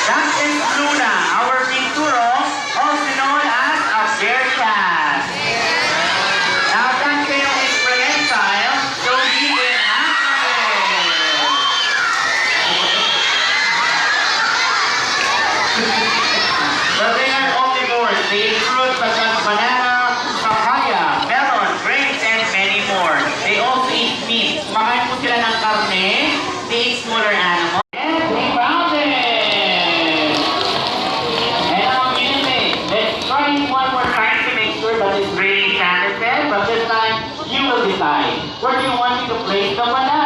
That is Luna, our pinturo, also known as a bear cat. Now, that kayo is prehensile, so he will activate. So they are omnivores. They eat fruits such as banana, papaya, melon, grapes, and many more. They also eat meat. Kumakain po sila ng karne. They eat smaller animals. And we found it! And now, let's try it one more time to make sure that it's really talented. But this time, you will decide. Where do you want me to place the banana?